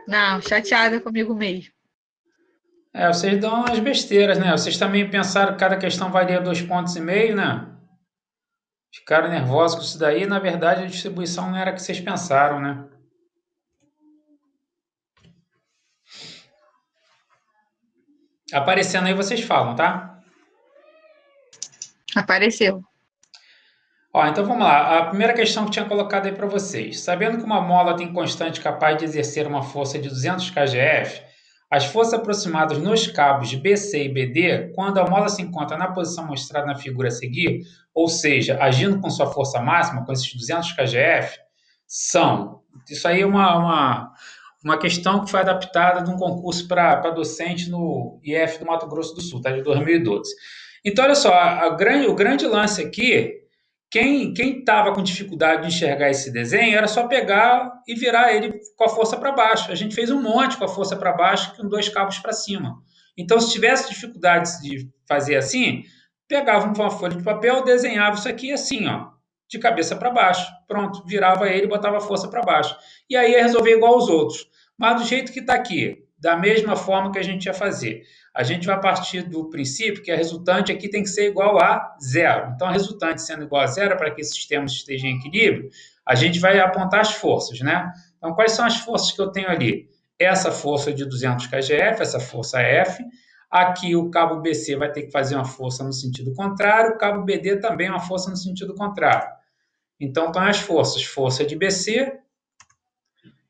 Não, chateada comigo mesmo. Vocês dão umas besteiras, né? Vocês também pensaram que cada questão valia 2,5 pontos, né? Ficaram nervosos com isso daí. Na verdade, a distribuição não era a que vocês pensaram, né? Aparecendo aí, vocês falam, tá? Apareceu. Ó, então vamos lá. A primeira questão que tinha colocado aí para vocês. Sabendo que uma mola tem constante capaz de exercer uma força de 200 kgf, as forças aproximadas nos cabos BC e BD, quando a mola se encontra na posição mostrada na figura a seguir, ou seja, agindo com sua força máxima, com esses 200 kgf, são. Isso aí é uma questão que foi adaptada de um concurso para docente no IF do Mato Grosso do Sul, tá? De 2012. Então, olha só, o grande lance aqui. Quem estava com dificuldade de enxergar esse desenho era só pegar e virar ele com a força para baixo. A gente fez um monte com a força para baixo com dois cabos para cima. Então, se tivesse dificuldades de fazer assim, pegava uma folha de papel, desenhava isso aqui assim, ó, de cabeça para baixo. Pronto, virava ele e botava a força para baixo. E aí ia resolver igual aos outros. Mas do jeito que está aqui, da mesma forma que a gente ia fazer. A gente vai partir do princípio que a resultante aqui tem que ser igual a zero. Então, a resultante sendo igual a zero, para que esse sistema esteja em equilíbrio, a gente vai apontar as forças, né? Então, quais são as forças que eu tenho ali? Essa força de 200 kgf, essa força F. Aqui o cabo BC vai ter que fazer uma força no sentido contrário, o cabo BD também uma força no sentido contrário. Então, estão as forças, força de BC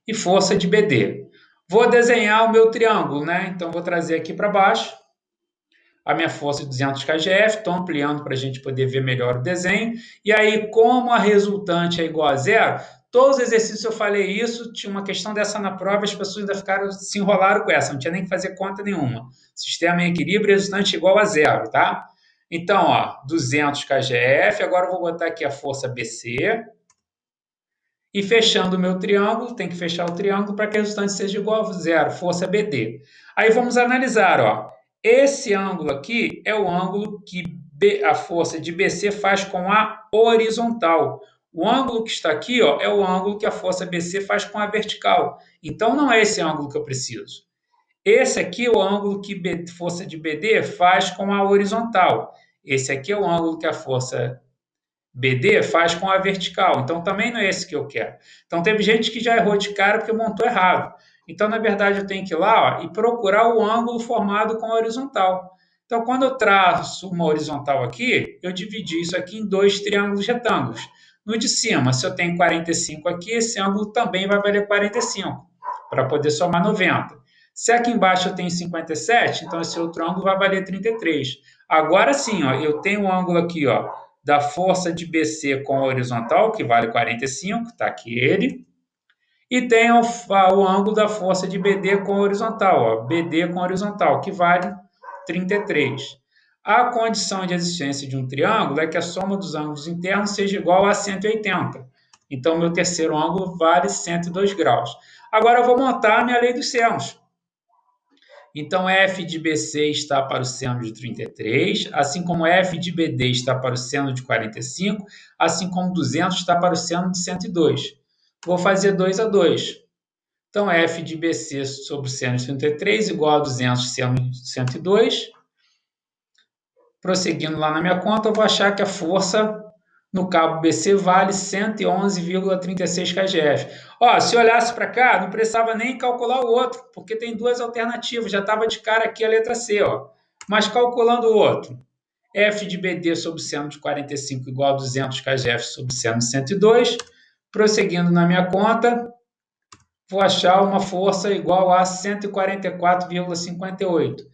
e força de BD. Vou desenhar o meu triângulo, né? Então, vou trazer aqui para baixo a minha força de 200 kgf, estou ampliando para a gente poder ver melhor o desenho. E aí, como a resultante é igual a zero, todos os exercícios eu falei isso, tinha uma questão dessa na prova, as pessoas ainda ficaram, se enrolaram com essa, não tinha nem que fazer conta nenhuma. Sistema em equilíbrio, resultante igual a zero, tá? Então, ó, 200 kgf, agora eu vou botar aqui a força BC, e fechando o meu triângulo, tem que fechar o triângulo para que a resultante seja igual a zero, força BD. Aí vamos analisar, ó. Esse ângulo aqui é o ângulo que a força de BC faz com a horizontal. O ângulo que está aqui, ó, é o ângulo que a força BC faz com a vertical. Então não é esse ângulo que eu preciso. Esse aqui é o ângulo que a força de BD faz com a horizontal. Esse aqui é o ângulo que a força BD faz com a vertical. Então, também não é esse que eu quero. Então, teve gente que já errou de cara porque montou errado. Então, na verdade, eu tenho que ir lá, ó, e procurar o ângulo formado com a horizontal. Então, quando eu traço uma horizontal aqui, eu dividi isso aqui em dois triângulos retângulos. No de cima, se eu tenho 45 aqui, esse ângulo também vai valer 45, para poder somar 90. Se aqui embaixo eu tenho 57, então esse outro ângulo vai valer 33. Agora sim, ó, eu tenho um ângulo aqui, ó, da força de BC com a horizontal, que vale 45, está aqui ele, e tem o ângulo da força de BD com a horizontal, ó, BD com a horizontal, que vale 33. A condição de existência de um triângulo é que a soma dos ângulos internos seja igual a 180. Então, meu terceiro ângulo vale 102 graus. Agora, eu vou montar a minha lei dos senos. Então, f de BC está para o seno de 33, assim como f de BD está para o seno de 45, assim como 200 está para o seno de 102. Vou fazer 2 a 2. Então, f de BC sobre o seno de 33 igual a 200 seno de 102. Prosseguindo lá na minha conta, eu vou achar que a força no cabo BC vale 111,36 kgf. Ó, se olhasse para cá, não precisava nem calcular o outro, porque tem duas alternativas, já estava de cara aqui a letra C, ó. Mas calculando o outro, F de BD sobre seno de 45 igual a 200 kgf sobre seno de 102. Prosseguindo na minha conta, vou achar uma força igual a 144,58.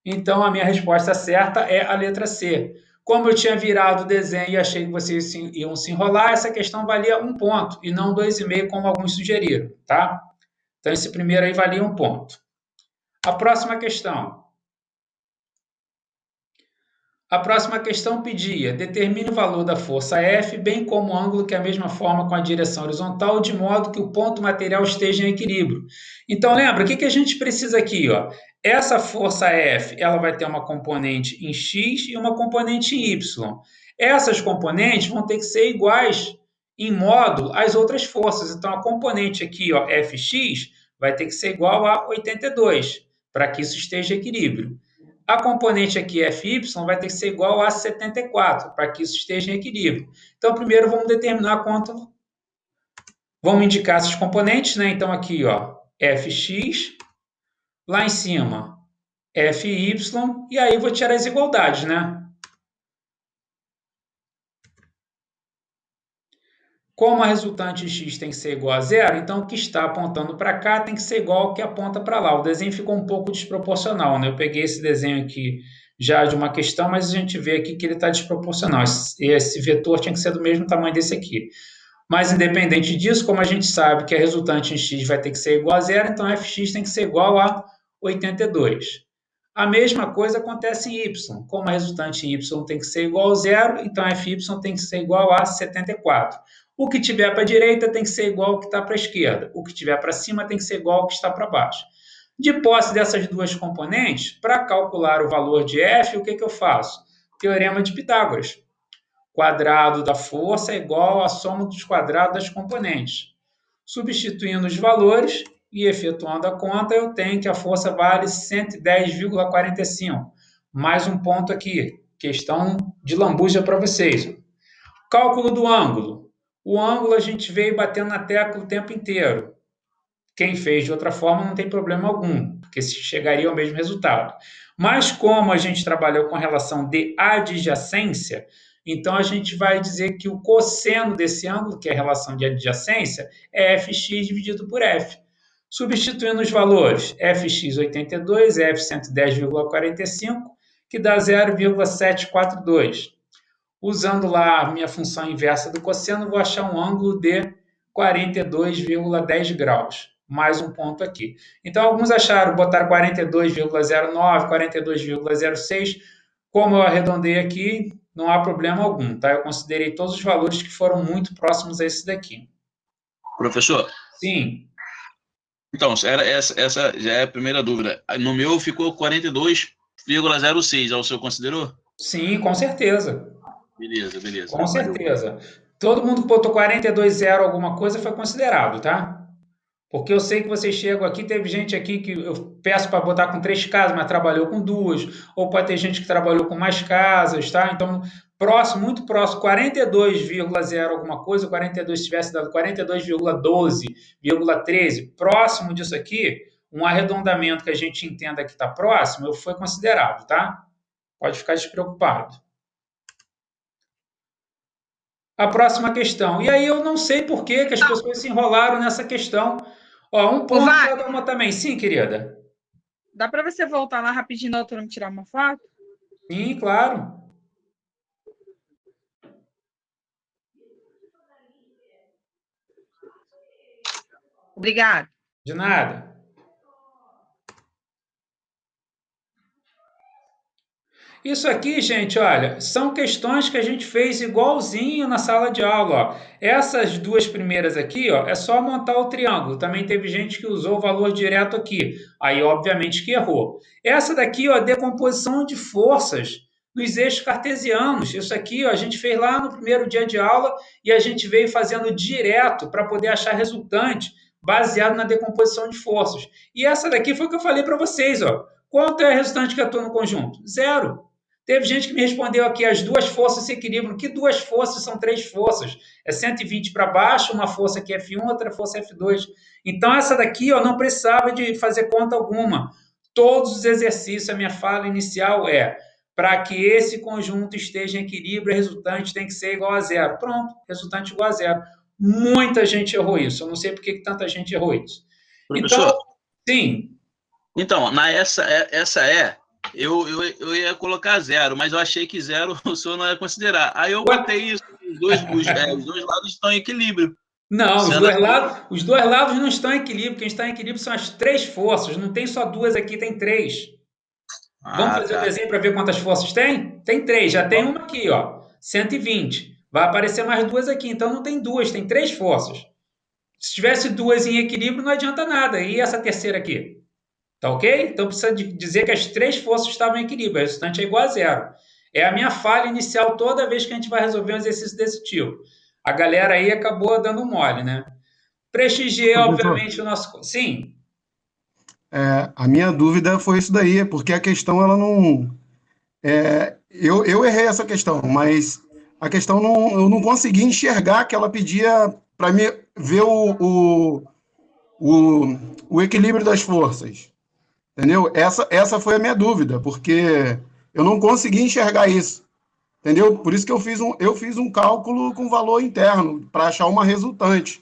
Então, a minha resposta certa é a letra C. Como eu tinha virado o desenho e achei que vocês iam se enrolar, essa questão valia um ponto e não 2,5, como alguns sugeriram, tá? Então, esse primeiro aí valia um ponto. A próxima questão. A próxima questão pedia: determine o valor da força F, bem como o ângulo que é a mesma forma com a direção horizontal, de modo que o ponto material esteja em equilíbrio. Então, lembra, o que a gente precisa aqui? Ó? Essa força F ela vai ter uma componente em X e uma componente em Y. Essas componentes vão ter que ser iguais em módulo às outras forças. Então, a componente aqui, ó, Fx, vai ter que ser igual a 82, para que isso esteja em equilíbrio. A componente aqui FY vai ter que ser igual a 74, para que isso esteja em equilíbrio. Então, primeiro vamos determinar quanto. Vamos indicar esses componentes, né? Então, aqui, ó, Fx, lá em cima, Fy, e aí vou tirar as igualdades, né? Como a resultante x tem que ser igual a zero, então o que está apontando para cá tem que ser igual ao que aponta para lá. O desenho ficou um pouco desproporcional, né? Eu peguei esse desenho aqui já de uma questão, mas a gente vê aqui que ele está desproporcional. Esse vetor tinha que ser do mesmo tamanho desse aqui. Mas, independente disso, como a gente sabe que a resultante em x vai ter que ser igual a zero, então fx tem que ser igual a 82. A mesma coisa acontece em y. Como a resultante em y tem que ser igual a zero, então fy tem que ser igual a 74. O que tiver para a direita tem que ser igual ao que está para a esquerda. O que tiver para cima tem que ser igual ao que está para baixo. De posse dessas duas componentes, para calcular o valor de f, o que eu faço? Teorema de Pitágoras. Quadrado da força é igual à soma dos quadrados das componentes. Substituindo os valores e efetuando a conta, eu tenho que a força vale 110,45. Mais um ponto aqui, questão de lambuja para vocês. Cálculo do ângulo. O ângulo a gente veio batendo na tecla o tempo inteiro. Quem fez de outra forma não tem problema algum, porque se chegaria ao mesmo resultado. Mas como a gente trabalhou com relação de adjacência, então a gente vai dizer que o cosseno desse ângulo, que é a relação de adjacência, é fx dividido por f. Substituindo os valores, fx 82, f 110,45, que dá 0,742. Usando lá a minha função inversa do cosseno, vou achar um ângulo de 42,10 graus. Mais um ponto aqui. Então, alguns acharam, botar 42,09, 42,06. Como eu arredondei aqui, não há problema algum, tá? Eu considerei todos os valores que foram muito próximos a esse daqui. Professor? Sim. Então, essa já é a primeira dúvida. No meu ficou 42,06, o senhor considerou? Sim, com certeza. Beleza. Com certeza. Todo mundo que botou 42,0 alguma coisa foi considerado, tá? Porque eu sei que vocês chegam aqui, teve gente aqui que eu peço para botar com 3 casas, mas trabalhou com 2, ou pode ter gente que trabalhou com mais casas, tá? Então, próximo, muito próximo, 42,0 alguma coisa, 42 se tivesse dado 42,12,13, próximo disso aqui, um arredondamento que a gente entenda que está próximo, foi considerado, tá? Pode ficar despreocupado. A próxima questão. E aí eu não sei por que as pessoas se enrolaram nessa questão. Ó, um ponto cada uma também. Sim, querida. Dá para você voltar lá rapidinho no autônomo e tirar uma foto? Sim, claro. Obrigada. De nada. Isso aqui, gente, olha, são questões que a gente fez igualzinho na sala de aula, ó. Essas duas primeiras aqui, ó, é só montar o triângulo. Também teve gente que usou o valor direto aqui. Aí, obviamente, que errou. Essa daqui, ó, decomposição de forças nos eixos cartesianos. Isso aqui, ó, a gente fez lá no primeiro dia de aula e a gente veio fazendo direto para poder achar resultante baseado na decomposição de forças. E essa daqui foi o que eu falei para vocês, ó. Quanto é a resultante que atua no conjunto? Zero. Teve gente que me respondeu aqui, as duas forças se equilibram. Que duas forças? São três forças. É 120 para baixo, uma força aqui F1, outra força F2. Então, essa daqui ó, não precisava de fazer conta alguma. Todos os exercícios, a minha fala inicial é para que esse conjunto esteja em equilíbrio, o resultante tem que ser igual a zero. Pronto, resultante igual a zero. Muita gente errou isso. Eu não sei por que tanta gente errou isso. Professor? Então, sim. Então, eu ia colocar zero, mas eu achei que zero o senhor não ia considerar. Aí eu botei isso, os dois lados estão em equilíbrio. Não, os dois lados não estão em equilíbrio. Quem está em equilíbrio são as três forças. Não tem só duas aqui, tem três. Vamos fazer o desenho para ver quantas forças tem? Tem três. Já tem uma aqui, ó, 120. Vai aparecer mais duas aqui. Então não tem duas, tem três forças. Se tivesse duas em equilíbrio, não adianta nada. E essa terceira aqui? Tá ok? Então precisa dizer que as três forças estavam em equilíbrio. O restante é igual a zero. É a minha falha inicial toda vez que a gente vai resolver um exercício desse tipo. A galera aí acabou dando mole, né? Prestigiei, obviamente, o nosso. Sim. A minha dúvida foi isso daí, porque a questão, ela não... eu errei essa questão, mas a questão eu não consegui enxergar que ela pedia para me ver o, o equilíbrio das forças, entendeu? Essa foi a minha dúvida, porque eu não consegui enxergar isso, entendeu? Por isso que eu fiz um cálculo com valor interno, para achar uma resultante.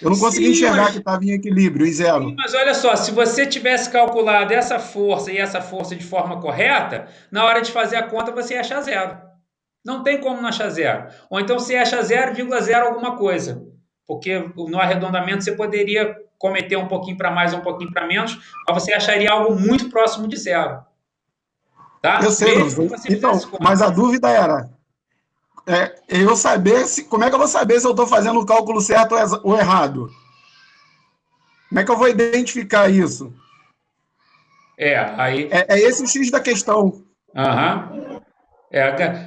Eu não consegui Sim, enxergar que mas estava em equilíbrio, em Sim, zero. mas olha só, se você tivesse calculado essa força e essa força de forma correta, na hora de fazer a conta você ia achar zero. Não tem como não achar zero. Ou então você acha 0,0 alguma coisa. Porque no arredondamento você poderia cometer um pouquinho para mais, um pouquinho para menos, mas você acharia algo muito próximo de zero. Eu Tá? sei, Mesmo que professor. você fizesse Então, mas conta. a dúvida era, eu saber se, como é que eu vou saber se eu estou fazendo o cálculo certo ou errado? Como é que eu vou identificar isso? Aí. É esse o X da questão. Aham.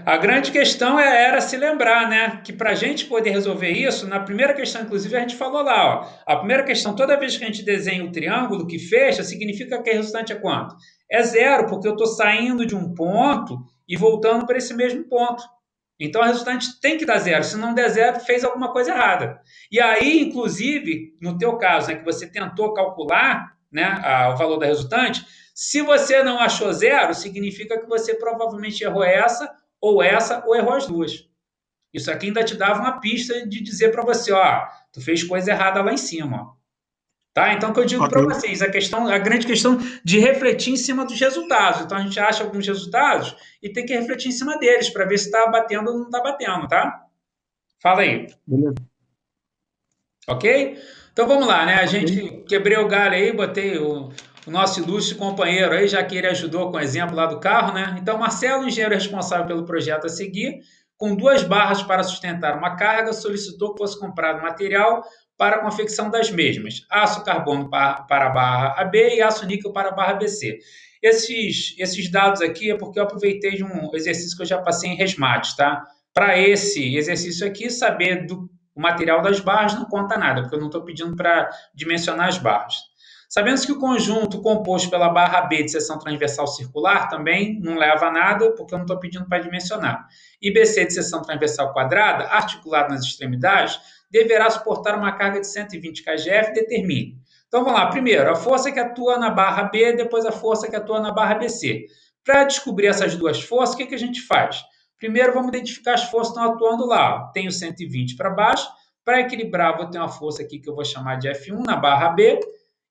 A grande questão era se lembrar, né? Que para a gente poder resolver isso, na primeira questão, inclusive, a gente falou lá, ó. A primeira questão, toda vez que a gente desenha o triângulo que fecha, significa que a resultante é quanto? É zero, porque eu estou saindo de um ponto e voltando para esse mesmo ponto. Então a resultante tem que dar zero. Se não der zero, fez alguma coisa errada. E aí, inclusive, no teu caso, né, que você tentou calcular, né, o valor da resultante, se você não achou zero, significa que você provavelmente essa, ou errou as duas. Isso aqui ainda te dava uma pista de dizer para você, ó, tu fez coisa errada lá em cima, ó. Tá? Então, o que eu digo Ok, para vocês, a grande questão de refletir em cima dos resultados. Então, a gente acha alguns resultados e tem que refletir em cima deles para ver se está batendo ou não está batendo, tá? Fala aí, beleza. ok? Então, vamos lá, né? A Ok, gente quebrei o galho aí, botei o nosso ilustre companheiro aí, já que ele ajudou com o exemplo lá do carro, né? Então, Marcelo, engenheiro responsável pelo projeto a seguir, com duas barras para sustentar uma carga, solicitou que fosse comprado material para a confecção das mesmas: aço carbono para a barra AB e aço níquel para a barra BC. Esses dados aqui é porque eu aproveitei de um exercício que eu já passei em Resmate, tá? Para esse exercício aqui, saber o material das barras não conta nada, porque eu não estou pedindo para dimensionar as barras. Sabendo que o conjunto composto pela barra B de seção transversal circular também não leva a nada, porque eu não estou pedindo para dimensionar. E BC de seção transversal quadrada, articulado nas extremidades, deverá suportar uma carga de 120 kgf, determine. Então vamos lá, primeiro, a força que atua na barra B, depois a força que atua na barra BC. Para descobrir essas duas forças, o que a gente faz? Primeiro, vamos identificar as forças que estão atuando lá. Tenho 120 para baixo. Para equilibrar, vou ter uma força aqui que eu vou chamar de F1 na barra B.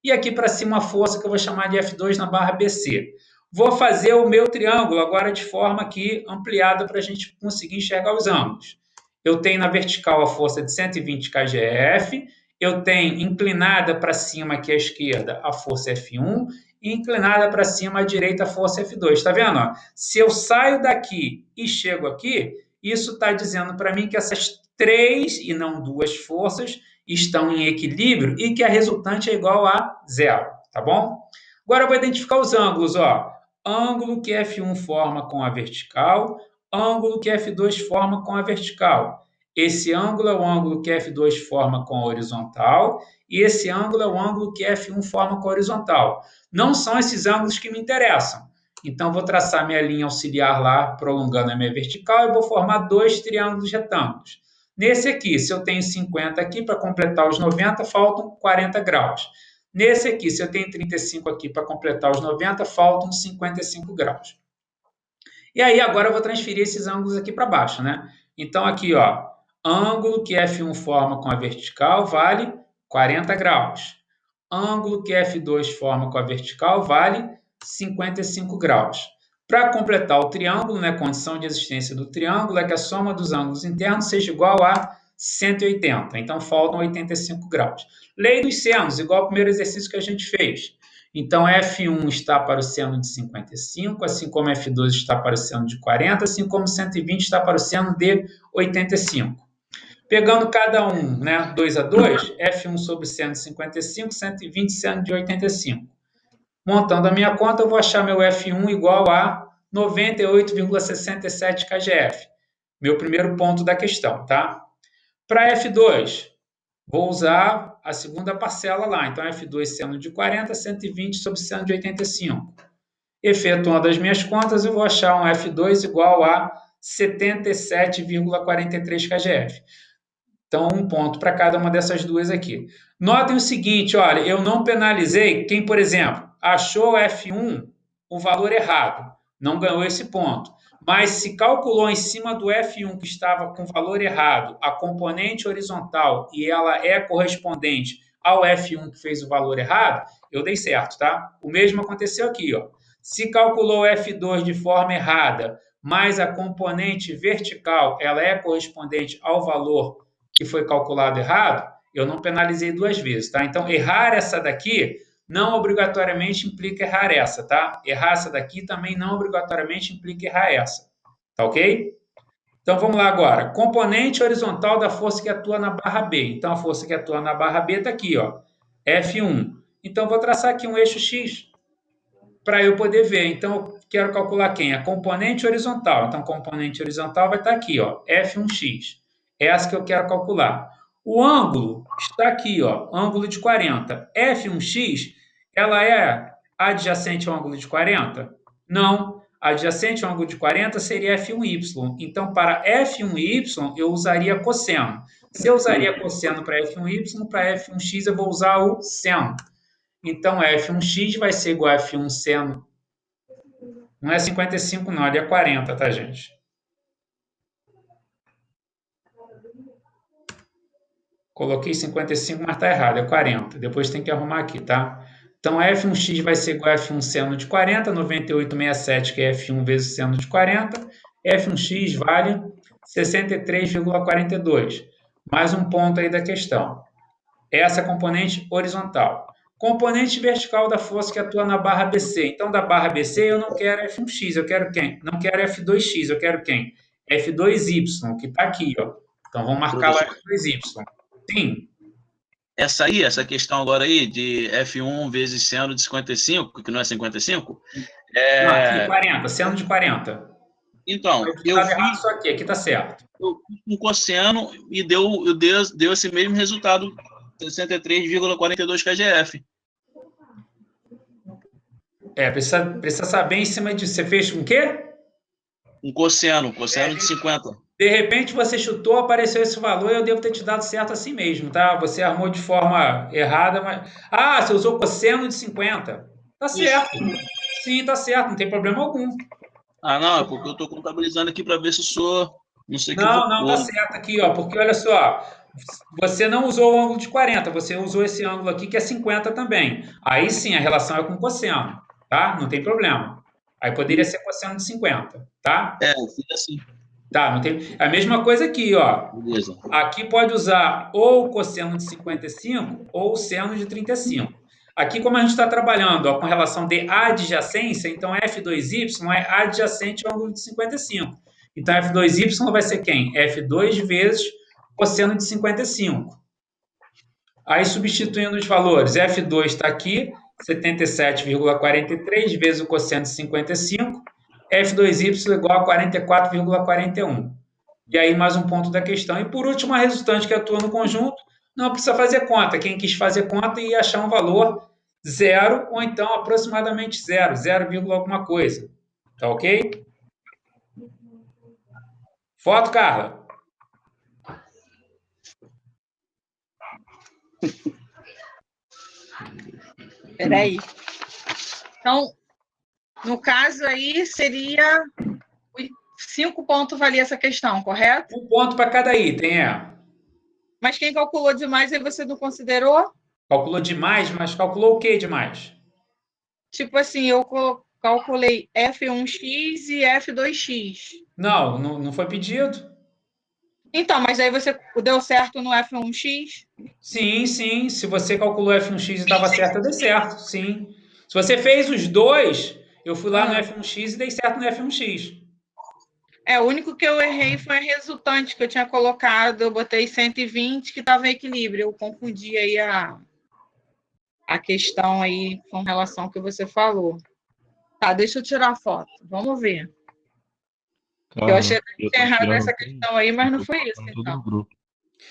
E aqui para cima, uma força que eu vou chamar de F2 na barra BC. Vou fazer o meu triângulo agora de forma aqui ampliada para a gente conseguir enxergar os ângulos. Eu tenho na vertical a força de 120 kgf. Eu tenho inclinada para cima aqui à esquerda a força F1 e inclinada para cima à direita a força F2. Está vendo? Ó? Se eu saio daqui e chego aqui, isso está dizendo para mim que essas três e não duas forças estão em equilíbrio e que a resultante é igual a zero, tá bom? Agora eu vou identificar os ângulos, ó. Ângulo que F1 forma com a vertical, ângulo que F2 forma com a vertical. Esse ângulo é o ângulo que F2 forma com a horizontal e esse ângulo é o ângulo que F1 forma com a horizontal. Não são esses ângulos que me interessam. Então, vou traçar minha linha auxiliar lá, prolongando a minha vertical, e vou formar dois triângulos retângulos. Nesse aqui, se eu tenho 50 aqui, para completar os 90, faltam 40 graus. Nesse aqui, se eu tenho 35 aqui, para completar os 90, faltam 55 graus. E aí, agora eu vou transferir esses ângulos aqui para baixo, né? Então, aqui, ó, ângulo que F1 forma com a vertical vale 40 graus. Ângulo que F2 forma com a vertical vale 55 graus. Para completar o triângulo, né, a condição de existência do triângulo é que a soma dos ângulos internos seja igual a 180. Então, faltam 85 graus. Lei dos senos, igual ao primeiro exercício que a gente fez. Então, F1 está para o seno de 55, assim como F2 está para o seno de 40, assim como 120 está para o seno de 85. Pegando cada um, né, 2 a 2, F1 sobre seno de 55, 120 seno de 85. Montando a minha conta, eu vou achar meu F1 igual a 98,67 kgf. Meu primeiro ponto da questão, tá? Para F2, vou usar a segunda parcela lá. Então, F2 seno de 40, 120 sobre seno de 85. Efetuando as minhas contas, eu vou achar um F2 igual a 77,43 kgf. Então, um ponto para cada uma dessas duas aqui. Notem o seguinte, olha, eu não penalizei quem, por exemplo, achou F1 o valor errado, não ganhou esse ponto. Mas se calculou em cima do F1 que estava com valor errado a componente horizontal e ela é correspondente ao F1 que fez o valor errado, eu dei certo, tá? O mesmo aconteceu aqui, ó. Se calculou F2 de forma errada, mas a componente vertical ela é correspondente ao valor que foi calculado errado, eu não penalizei duas vezes, tá? Então, errar essa daqui não obrigatoriamente implica errar essa, tá? Errar essa daqui também não obrigatoriamente implica errar essa, tá ok? Então, vamos lá agora. Componente horizontal da força que atua na barra B. Então, a força que atua na barra B está aqui, ó, F1. Então, vou traçar aqui um eixo X para eu poder ver. Então, eu quero calcular quem? A componente horizontal. Então, componente horizontal vai estar aqui, ó, F1x. É essa que eu quero calcular. O ângulo está aqui, ó, ângulo de 40. F1x, ela é adjacente ao ângulo de 40? Não. Adjacente ao ângulo de 40 seria F1y. Então, para F1y, eu usaria cosseno. Se eu usaria cosseno para F1y, para F1x eu vou usar o seno. Então, F1x vai ser igual a F1 seno. Não é 55, não, ele é 40, tá, gente? Coloquei 55, mas tá errado, é 40. Depois tem que arrumar aqui, tá? Então, F1x vai ser igual a F1 seno de 40, 98,67, que é F1 vezes seno de 40. F1x vale 63,42. Mais um ponto aí da questão. Essa é a componente horizontal. Componente vertical da força que atua na barra BC. Então, da barra BC, eu não quero F1x, eu quero quem? Não quero F2x, eu quero quem? F2y, que está aqui, ó. Então, vamos marcar lá F2y. Sim. Essa questão agora aí de F1 vezes seno de 55, que não é 55, é... Não, aqui, 40, seno de 40. Então, eu fiz isso aqui está certo. Eu fiz um cosseno e deu esse mesmo resultado, 63,42 kgf. Precisa saber em cima disso. Você fez com o quê? Um cosseno de 50. De repente você chutou, apareceu esse valor e eu devo ter te dado certo assim mesmo, tá? Você armou de forma errada, mas... Ah, você usou cosseno de 50. Tá certo. Sim, tá certo, não tem problema algum. Ah, não, é porque eu tô contabilizando aqui para ver se o senhor não se equivocou. Não, tá certo aqui, ó, porque olha só, você não usou o ângulo de 40, você usou esse ângulo aqui que é 50 também. Aí sim, a relação é com cosseno, tá? Não tem problema. Aí poderia ser cosseno de 50, tá? Eu fiz assim. Tá, não tem... A mesma coisa aqui, ó. Beleza. Aqui pode usar ou o cosseno de 55 ou o seno de 35. Aqui, como a gente está trabalhando ó, com relação de adjacência, então F2y é adjacente ao ângulo de 55. Então, F2y vai ser quem? F2 vezes cosseno de 55. Aí, substituindo os valores, F2 está aqui, 77,43 vezes o cosseno de 55, F2y igual a 44,41. E aí, mais um ponto da questão. E, por último, a resultante que atua no conjunto não precisa fazer conta. Quem quis fazer conta ia achar um valor zero ou então aproximadamente zero, 0, alguma coisa. Tá ok? Foto, Carla. Peraí. Então, no caso aí, seria 5 pontos valia essa questão, correto? Um ponto para cada item, é. Mas quem calculou demais aí você não considerou? Calculou demais, mas calculou o que demais? Tipo assim, eu calculei F1x e F2x. Não foi pedido. Então, mas aí você deu certo no F1x? Sim. Se você calculou F1x e estava certo, eu dei certo, sim. Se você fez os dois, eu fui lá no F1x e dei certo no F1x. O único que eu errei foi a resultante que eu tinha colocado. Eu botei 120, que estava em equilíbrio. Eu confundi aí a questão aí com relação ao que você falou. Tá, deixa eu tirar a foto. Vamos ver. Eu achei que tinha errado essa questão aí, mas não foi isso, então.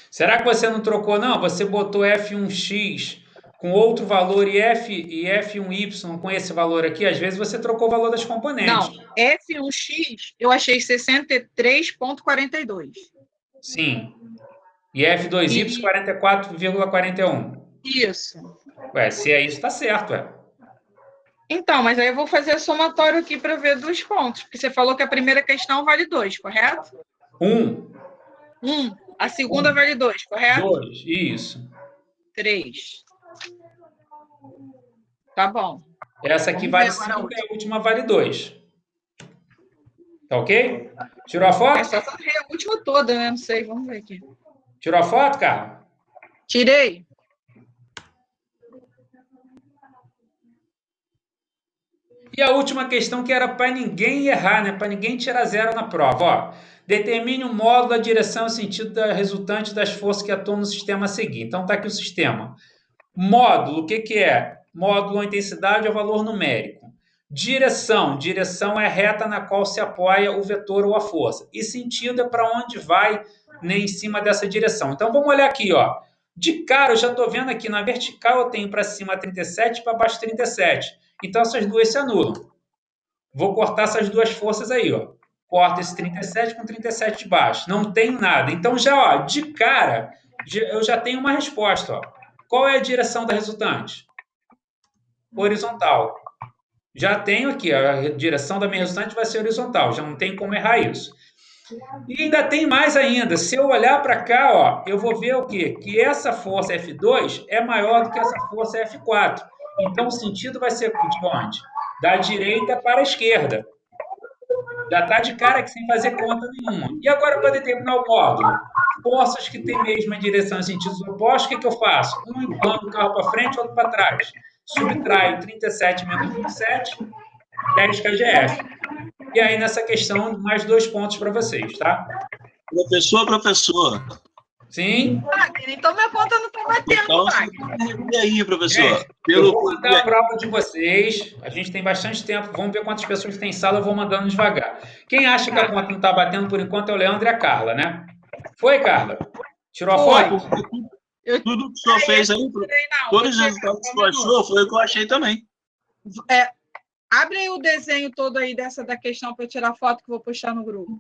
Será que você não trocou, não? Você botou F1x com outro valor e F1y com esse valor aqui? Às vezes você trocou o valor das componentes. Não, F1x eu achei 63,42. Sim. E F2y 44,41. Isso. Ué, se é isso, tá certo, ué. Então, mas aí eu vou fazer somatório aqui para ver dos pontos, porque você falou que a primeira questão vale 2, correto? 1, 1. A segunda vale 2, correto? 2, isso. 3. Tá bom. Essa aqui Vamos ver vale agora a 5 e a última vale 2. Tá ok? Tirou a foto? É só fazer a última toda, né? Não sei, vamos ver aqui. Tirou a foto, cara? Tirei. E a última questão que era para ninguém errar, né? Para ninguém tirar zero na prova. Ó, determine o módulo, a direção e o sentido da resultante das forças que atuam no sistema a seguir. Então tá aqui o sistema. Módulo, o que que é? Módulo, a intensidade é o valor numérico. Direção, direção é a reta na qual se apoia o vetor ou a força. E sentido é para onde vai, né, em cima dessa direção. Então vamos olhar aqui, ó. De cara, eu já estou vendo aqui na vertical eu tenho para cima 37 e para baixo 37. Então essas duas se anulam. Vou cortar essas duas forças aí, ó. Corto esse 37 com 37 de baixo. Não tenho nada. Então já, ó, de cara, eu já tenho uma resposta, ó. Qual é a direção da resultante? Horizontal. Já tenho aqui, a direção da minha resultante vai ser horizontal, já não tem como errar isso. E ainda tem mais ainda, se eu olhar para cá, ó, eu vou ver o quê? Que essa força F2 é maior do que essa força F4. Então o sentido vai ser de onde? Da direita para a esquerda. Já está de cara aqui sem fazer conta nenhuma. E agora para determinar o módulo? Forças que têm mesma direção em sentidos opostos, o que, que eu faço? Um empurrando o carro para frente, outro para trás. Subtraio 37 menos 27, 10 kgf. E aí, nessa questão, mais 2 pontos para vocês, tá? Professor. Sim? Então minha conta não está batendo, Então, e aí, professor? Gente, eu vou mandar a prova de vocês. A gente tem bastante tempo. Vamos ver quantas pessoas tem em sala. Eu vou mandando devagar. Quem acha que a conta não está batendo por enquanto é o Leandro e a Carla, né? Foi, Carla? Tirou a foto? Tudo que o senhor fez aí, todos os resultados que o senhor achou, foi o que eu achei também. Abre aí o desenho todo aí dessa da questão para eu tirar foto que eu vou puxar no grupo.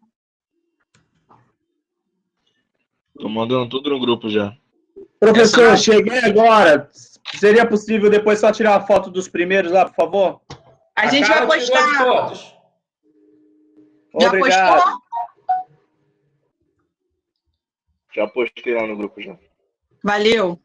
Tô mandando tudo no grupo já. Professor, cheguei agora. Seria possível depois só tirar a foto dos primeiros lá, por favor? A gente vai postar. De todos. Já Obrigado. postou? Já postei lá no grupo já. Valeu.